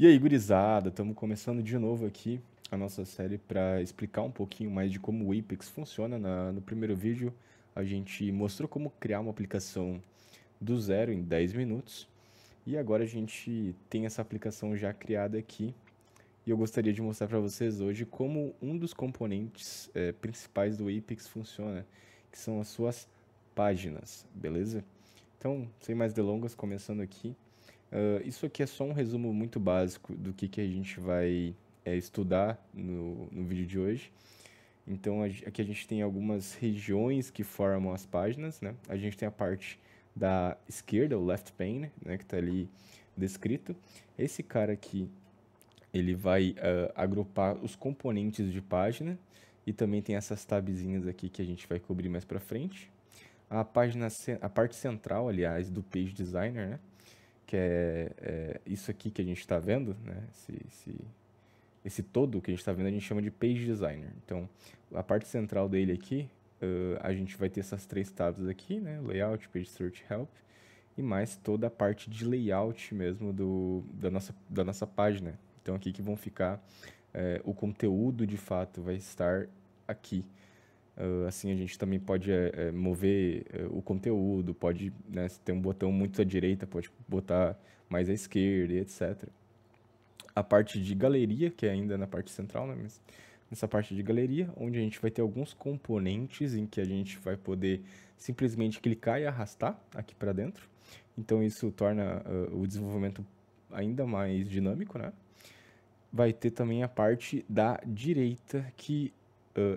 E aí, gurizada, estamos começando de novo aqui a nossa série para explicar um pouquinho mais de como o Apex funciona. No primeiro vídeo, a gente mostrou como criar uma aplicação do zero em 10 minutos. E agora a gente tem essa aplicação já criada aqui. E eu gostaria de mostrar para vocês hoje como um dos componentes principais do Apex funciona, que são as suas páginas, beleza? Então, sem mais delongas, começando aqui. Isso aqui é só um resumo muito básico do que a gente vai estudar no vídeo de hoje. Então, aqui a gente tem algumas regiões que formam as páginas, né? A gente tem a parte da esquerda, o left pane, né, que está ali descrito. Esse cara aqui, ele vai agrupar os componentes de página e também tem essas tabzinhas aqui que a gente vai cobrir mais para frente. A parte central, aliás, do Page Designer, né? Que é isso aqui que a gente está vendo, né? Esse todo que a gente está vendo a gente chama de Page Designer. Então, a parte central dele aqui, a gente vai ter essas três tabs aqui, né? Layout, Page Search, Help, e mais toda a parte de layout mesmo da nossa página. Então, aqui que vão ficar, o conteúdo de fato vai estar aqui. Assim a gente também pode mover o conteúdo, pode, né, se tem um botão muito à direita, pode botar mais à esquerda e etc. A parte de galeria, que é ainda na parte central, né, mas nessa parte de galeria, onde a gente vai ter alguns componentes em que a gente vai poder simplesmente clicar e arrastar aqui para dentro. Então isso torna o desenvolvimento ainda mais dinâmico, né? Vai ter também a parte da direita, que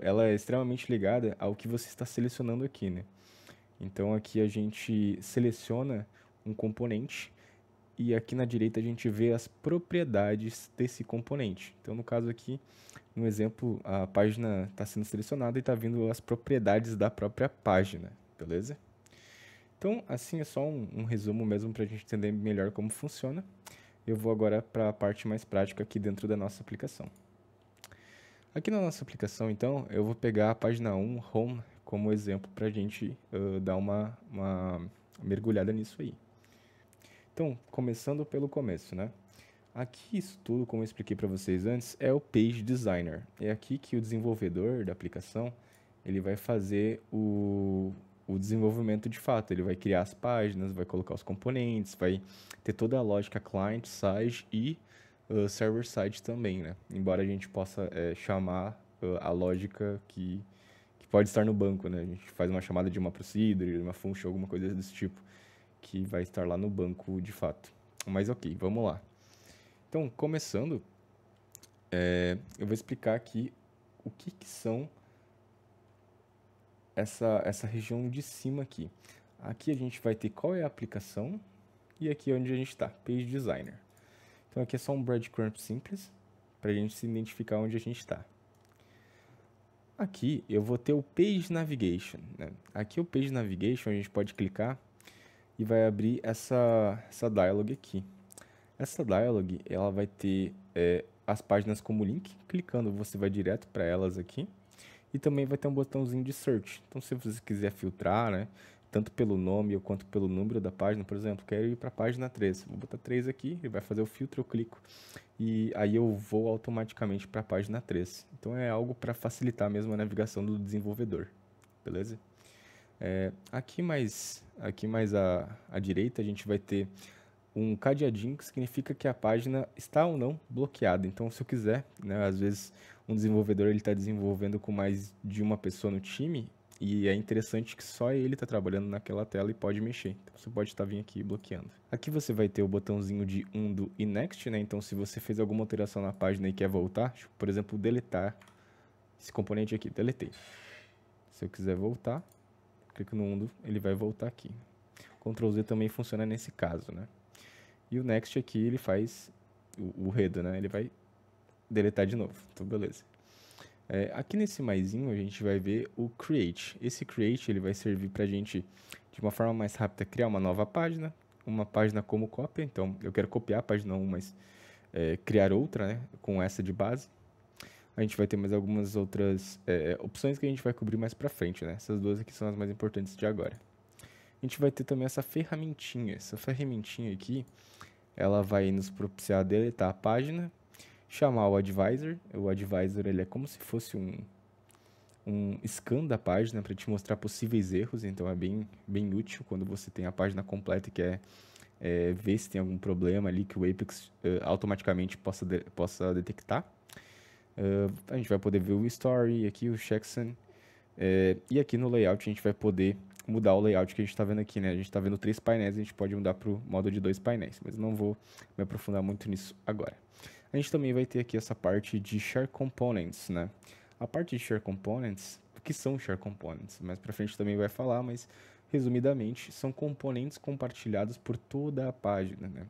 ela é extremamente ligada ao que você está selecionando aqui, né? Então aqui a gente seleciona um componente e aqui na direita a gente vê as propriedades desse componente. Então no caso aqui, no exemplo, a página está sendo selecionada e está vindo as propriedades da própria página, beleza? Então assim é só um resumo mesmo para a gente entender melhor como funciona. Eu vou agora para a parte mais prática aqui dentro da nossa aplicação. Aqui na nossa aplicação, então, eu vou pegar a página 1, Home, como exemplo para a gente dar uma mergulhada nisso aí. Então, começando pelo começo, né? Aqui isso tudo, como eu expliquei para vocês antes, é o Page Designer. É aqui que o desenvolvedor da aplicação ele vai fazer o desenvolvimento de fato. Ele vai criar as páginas, vai colocar os componentes, vai ter toda a lógica client-side e server-side também, né? Embora a gente possa chamar a lógica que pode estar no banco, né? A gente faz uma chamada de uma procedure, uma function, alguma coisa desse tipo, que vai estar lá no banco de fato. Mas ok, vamos lá. Então, começando, eu vou explicar aqui o que são essa região de cima aqui. Aqui a gente vai ter qual é a aplicação e aqui é onde a gente está, Page Designer. Então aqui é só um breadcrumb simples para a gente se identificar onde a gente está. Aqui eu vou ter o Page Navigation, né? Aqui o Page Navigation a gente pode clicar e vai abrir essa dialog aqui. Essa dialog ela vai ter as páginas como link, clicando você vai direto para elas aqui. E também vai ter um botãozinho de search. Então, se você quiser filtrar, né, tanto pelo nome quanto pelo número da página, por exemplo, quero ir para a página 3. Vou botar 3 aqui, ele vai fazer o filtro, eu clico. E aí eu vou automaticamente para a página 3. Então, é algo para facilitar mesmo a navegação do desenvolvedor. Beleza? Aqui mais à direita, a gente vai ter um cadeadinho que significa que a página está ou não bloqueada. Então, se eu quiser, né, às vezes um desenvolvedor ele está desenvolvendo com mais de uma pessoa no time e é interessante que só ele está trabalhando naquela tela e pode mexer. Então, você pode estar vindo aqui bloqueando. Aqui você vai ter o botãozinho de Undo e Next, né? Então, se você fez alguma alteração na página e quer voltar, por exemplo, deletar esse componente aqui, deletei. Se eu quiser voltar, clico no Undo, ele vai voltar aqui. Ctrl Z também funciona nesse caso, né? E o next aqui ele faz o header, né? Ele vai deletar de novo. Então, beleza. Aqui nesse maisinho a gente vai ver o create. Esse create ele vai servir para a gente, de uma forma mais rápida, criar uma nova página. Uma página como cópia. Então, eu quero copiar a página 1, mas criar outra, né? Com essa de base. A gente vai ter mais algumas outras opções que a gente vai cobrir mais para frente, né? Essas duas aqui são as mais importantes de agora. A gente vai ter também essa ferramentinha. Essa ferramentinha aqui ela vai nos propiciar deletar a página, chamar o advisor. O advisor ele é como se fosse um scan da página para te mostrar possíveis erros, então é bem útil quando você tem a página completa e quer ver se tem algum problema ali que o Apex automaticamente possa detectar. A gente vai poder ver o Story, aqui o Checksum, e aqui no layout a gente vai poder mudar o layout que a gente está vendo aqui, né? A gente está vendo 3 painéis, a gente pode mudar para o modo de 2 painéis, mas não vou me aprofundar muito nisso agora. A gente também vai ter aqui essa parte de Share Components, né? A parte de Share Components, o que são Share Components? Mais para frente também vai falar, mas resumidamente são componentes compartilhados por toda a página, né?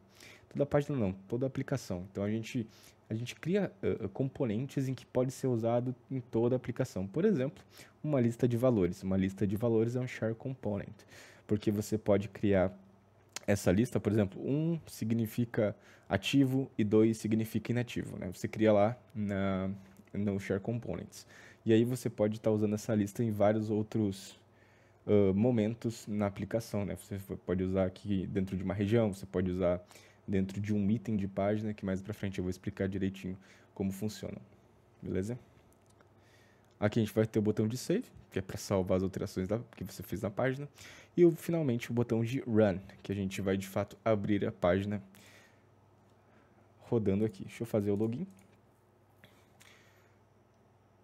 Toda a página não, toda a aplicação. Então a gente cria componentes em que pode ser usado em toda a aplicação. Por exemplo, uma lista de valores. Uma lista de valores é um share component, porque você pode criar essa lista, por exemplo, 1 significa ativo e 2 significa inativo, né? Você cria lá no share components. E aí você pode estar usando essa lista em vários outros momentos na aplicação, né? Você pode usar aqui dentro de uma região, você pode usar dentro de um item de página, que mais pra frente eu vou explicar direitinho como funciona, beleza? Aqui a gente vai ter o botão de save, que é para salvar as alterações que você fez na página, e finalmente o botão de run, que a gente vai de fato abrir a página rodando aqui. Deixa eu fazer o login.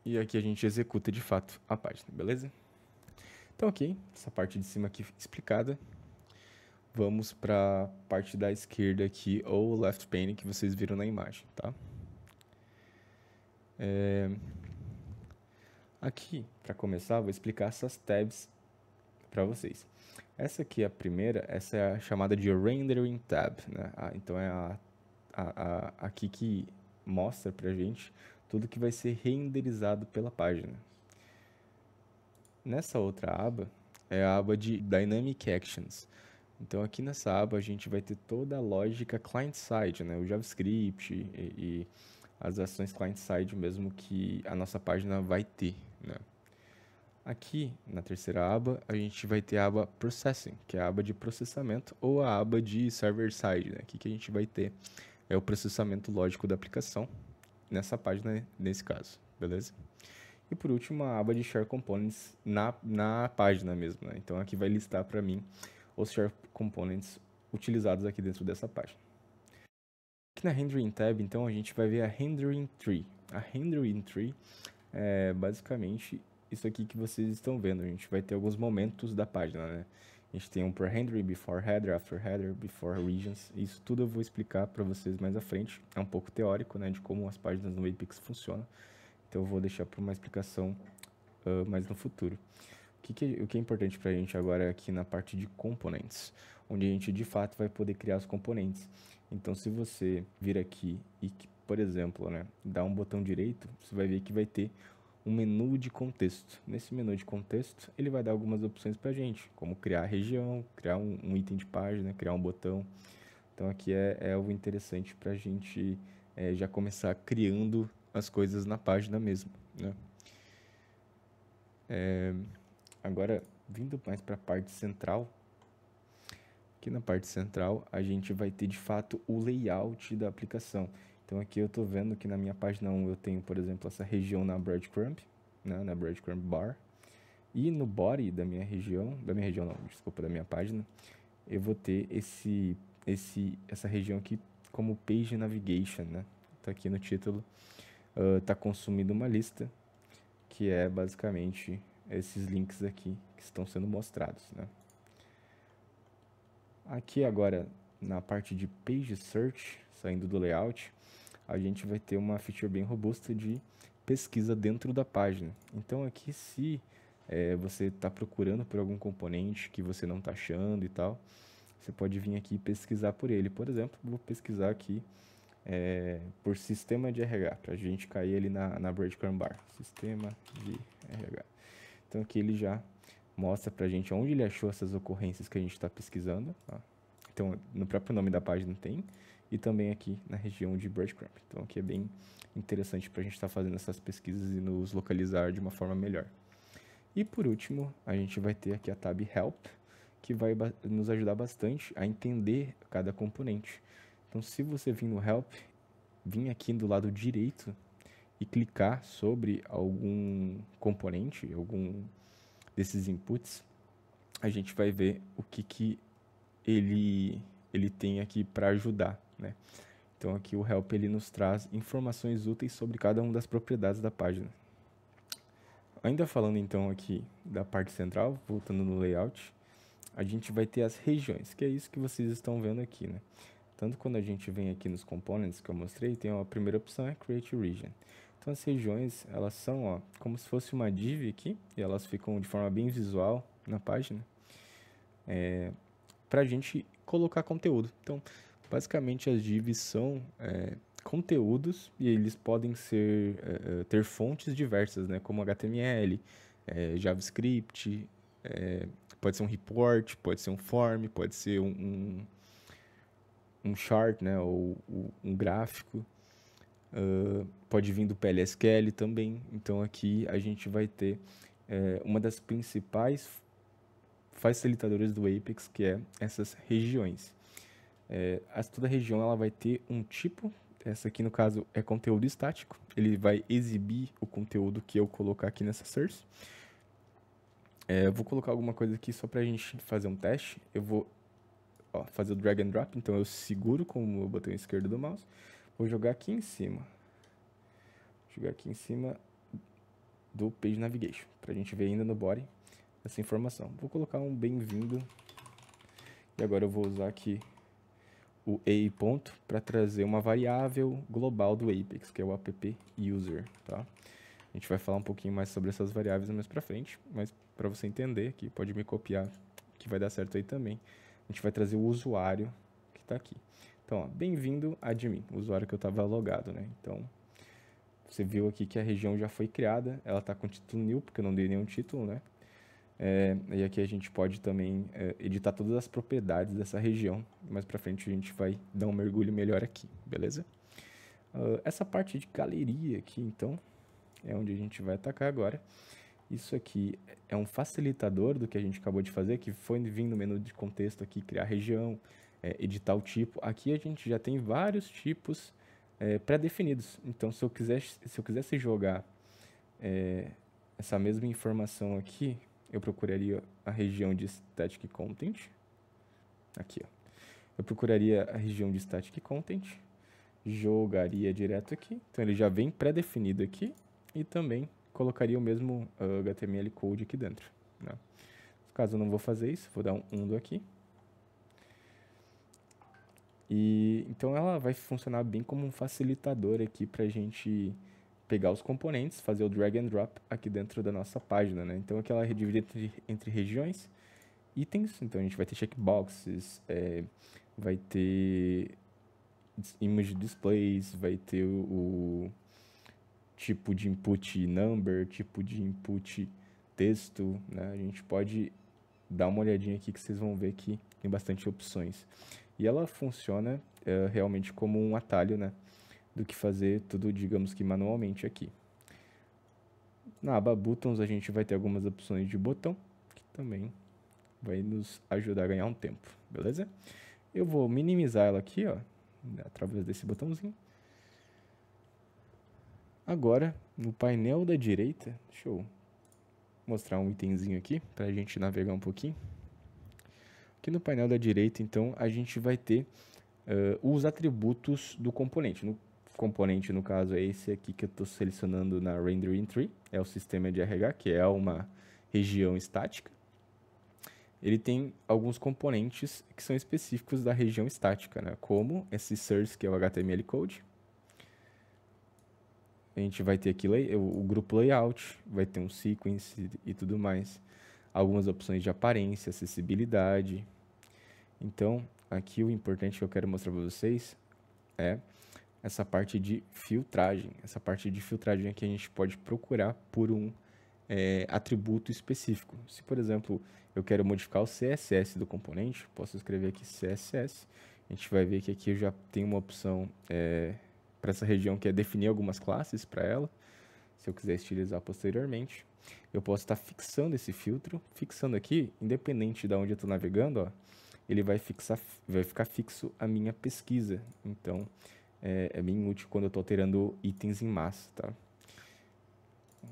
E aqui a gente executa de fato a página, beleza? Então, ok, essa parte de cima aqui explicada. Vamos para a parte da esquerda aqui, ou left pane, que vocês viram na imagem, tá? Aqui, para começar, vou explicar essas tabs para vocês. Essa aqui, a primeira, essa é a chamada de Rendering Tab, né? Então é aqui que mostra pra gente tudo que vai ser renderizado pela página. Nessa outra aba, é a aba de Dynamic Actions. Então aqui nessa aba a gente vai ter toda a lógica client-side, né? O JavaScript e as ações client-side mesmo que a nossa página vai ter, né? Aqui na terceira aba a gente vai ter a aba Processing, que é a aba de processamento, ou a aba de Server-side, né? Aqui que a gente vai ter é o processamento lógico da aplicação nessa página, nesse caso, beleza? E por último, a aba de Share Components na página mesmo, né? Então aqui vai listar para mim os Share Components utilizados aqui dentro dessa página. Aqui na Rendering Tab, então, a gente vai ver a Rendering Tree. A Rendering Tree é basicamente isso aqui que vocês estão vendo. A gente vai ter alguns momentos da página, né? A gente tem um pre-rendering, before header, after header, before regions. Isso tudo eu vou explicar para vocês mais à frente. É um pouco teórico, né, de como as páginas no Apex funcionam. Então eu vou deixar para uma explicação mais no futuro. O que é importante para a gente agora é aqui na parte de components, onde a gente de fato vai poder criar os componentes. Então se você vir aqui e, por exemplo, né, dar um botão direito, você vai ver que vai ter um menu de contexto. Nesse menu de contexto, ele vai dar algumas opções para a gente, como criar a região, criar um item de página, criar um botão. Então aqui é algo interessante para a gente já começar criando as coisas na página mesmo, né? Agora, vindo mais para a parte central, aqui na parte central a gente vai ter de fato o layout da aplicação. Então aqui eu estou vendo que na minha página 1 eu tenho, por exemplo, essa região na breadcrumb, né, na breadcrumb bar. E no body da minha região não, desculpa, da minha página, eu vou ter essa região aqui como page navigation, né? Tá aqui no título, tá consumindo uma lista, que é basicamente esses links aqui que estão sendo mostrados, né? Aqui agora, na parte de Page Search, saindo do layout, a gente vai ter uma feature bem robusta de pesquisa dentro da página. Então aqui, se você está procurando por algum componente que você não está achando e tal, você pode vir aqui e pesquisar por ele. Por exemplo, vou pesquisar aqui por sistema de RH, para a gente cair ali na breadcrumb bar. Sistema de RH. Então aqui ele já mostra pra gente onde ele achou essas ocorrências que a gente está pesquisando. Ó. Então, no próprio nome da página tem, e também aqui na região de breadcrumb. Então, aqui é bem interessante para a gente estar fazendo essas pesquisas e nos localizar de uma forma melhor. E por último, a gente vai ter aqui a tab Help, que vai nos ajudar bastante a entender cada componente. Então, se você vir no Help, vir aqui do lado direito e clicar sobre algum componente, algum desses inputs, a gente vai ver o que ele tem aqui para ajudar, né? Então aqui o Help ele nos traz informações úteis sobre cada uma das propriedades da página. Ainda falando então aqui da parte central, voltando no layout, a gente vai ter as regiões, que é isso que vocês estão vendo aqui, né? Tanto quando a gente vem aqui nos components que eu mostrei, tem a primeira opção é Create Region. Então as regiões, elas são ó, como se fosse uma div aqui, e elas ficam de forma bem visual na página, para a gente colocar conteúdo. Então, basicamente as divs são conteúdos e eles podem ter fontes diversas, né, como HTML, JavaScript, pode ser um report, pode ser um form, pode ser um chart, né, ou um gráfico, pode vir do PLSQL também. Então aqui a gente vai ter uma das principais facilitadores do Apex, que é essas regiões. Toda região ela vai ter um tipo, essa aqui no caso é conteúdo estático, ele vai exibir o conteúdo que eu colocar aqui nessa source. Eu vou colocar alguma coisa aqui só pra gente fazer um teste. Eu vou fazer o drag and drop, então eu seguro com o botão esquerdo do mouse, vou jogar aqui em cima. Jogar aqui em cima do Page Navigation, pra gente ver ainda no body essa informação. Vou colocar um bem-vindo. E agora eu vou usar aqui o a ponto para trazer uma variável global do Apex, que é o app user, tá? A gente vai falar um pouquinho mais sobre essas variáveis mais para frente, mas para você entender aqui, pode me copiar que vai dar certo aí também. A gente vai trazer o usuário que está aqui. Então, bem-vindo admin, o usuário que eu estava logado, né? Então, você viu aqui que a região já foi criada, ela está com título new, porque eu não dei nenhum título, né? E aqui a gente pode também editar todas as propriedades dessa região. Mais pra frente a gente vai dar um mergulho melhor aqui, beleza? Essa parte de galeria aqui, então, é onde a gente vai atacar agora. Isso aqui é um facilitador do que a gente acabou de fazer, que foi vir no menu de contexto aqui, criar região, editar o tipo. Aqui a gente já tem vários tipos pré-definidos. Então, se eu quisesse jogar essa mesma informação aqui, eu procuraria a região de Static Content. Aqui, ó. Eu procuraria a região de Static Content, jogaria direto aqui. Então, ele já vem pré-definido aqui e também colocaria o mesmo HTML code aqui dentro, né? Caso eu não vou fazer isso, vou dar um undo aqui. E então ela vai funcionar bem como um facilitador aqui para a gente pegar os componentes, fazer o drag and drop aqui dentro da nossa página, né? Então aqui ela é dividida entre regiões, itens, então a gente vai ter checkboxes, vai ter image displays, vai ter o tipo de input number, tipo de input texto, né? A gente pode dar uma olhadinha aqui que vocês vão ver que tem bastante opções. E ela funciona realmente como um atalho, né, do que fazer tudo, digamos que manualmente aqui. Na aba Buttons a gente vai ter algumas opções de botão, que também vai nos ajudar a ganhar um tempo, beleza? Eu vou minimizar ela aqui, ó, através desse botãozinho. Agora, no painel da direita, deixa eu mostrar um itemzinho aqui, para a gente navegar um pouquinho. Aqui no painel da direita, então, a gente vai ter os atributos do componente. No componente, no caso, é esse aqui que eu estou selecionando na Rendering Tree, é o sistema de RH, que é uma região estática. Ele tem alguns componentes que são específicos da região estática, né? Como esse source, que é o HTML code. A gente vai ter aqui o grupo layout, vai ter um sequence e tudo mais. Algumas opções de aparência, acessibilidade. Então, aqui o importante que eu quero mostrar para vocês é essa parte de filtragem. Essa parte de filtragem aqui a gente pode procurar por um atributo específico. Se, por exemplo, eu quero modificar o CSS do componente, posso escrever aqui CSS. A gente vai ver que aqui eu já tenho uma opção para essa região que é definir algumas classes para ela. Se eu quiser estilizar posteriormente, eu posso estar fixando esse filtro. Fixando aqui, independente de onde eu estou navegando, ó, ele vai ficar fixo a minha pesquisa. Então, é bem útil quando eu estou alterando itens em massa, tá?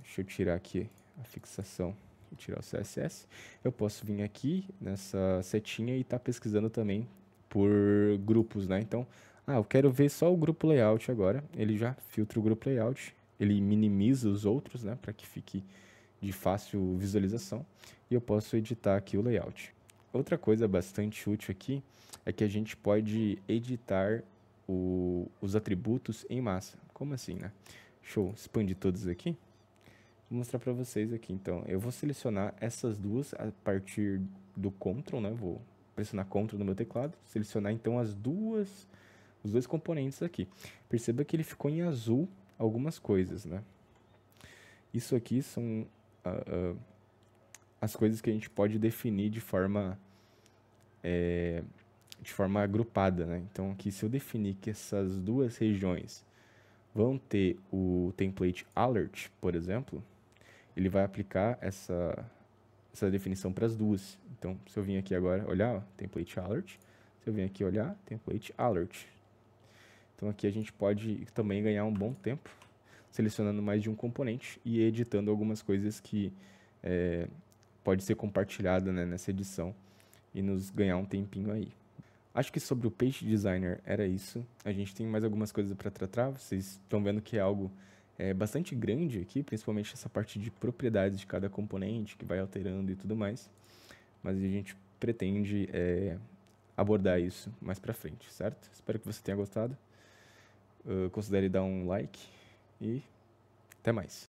Deixa eu tirar aqui a fixação e tirar o CSS. Eu posso vir aqui nessa setinha e estar pesquisando também por grupos, né? Então, eu quero ver só o grupo layout agora. Ele já filtra o grupo layout. Ele minimiza os outros, né? Para que fique de fácil visualização. E eu posso editar aqui o layout. Outra coisa bastante útil aqui é que a gente pode editar os atributos em massa. Como assim, né? Deixa eu expandir todos aqui. Vou mostrar para vocês aqui. Então, eu vou selecionar essas duas a partir do Ctrl, né? Vou pressionar Ctrl no meu teclado, selecionar então os dois componentes aqui. Perceba que ele ficou em azul algumas coisas, né? Isso aqui são as coisas que a gente pode definir de forma agrupada, né? Então, aqui, se eu definir que essas duas regiões vão ter o template alert, por exemplo, ele vai aplicar essa definição para as duas. Então, se eu vim aqui agora olhar, ó, template alert, se eu vim aqui olhar, template alert. Então, aqui a gente pode também ganhar um bom tempo selecionando mais de um componente e editando algumas coisas que pode ser compartilhada, né, nessa edição e nos ganhar um tempinho aí. Acho que sobre o Page Designer era isso. A gente tem mais algumas coisas para tratar. Vocês estão vendo que é algo bastante grande aqui, principalmente essa parte de propriedades de cada componente, que vai alterando e tudo mais. Mas a gente pretende abordar isso mais para frente, certo? Espero que você tenha gostado. Considere dar um like e até mais.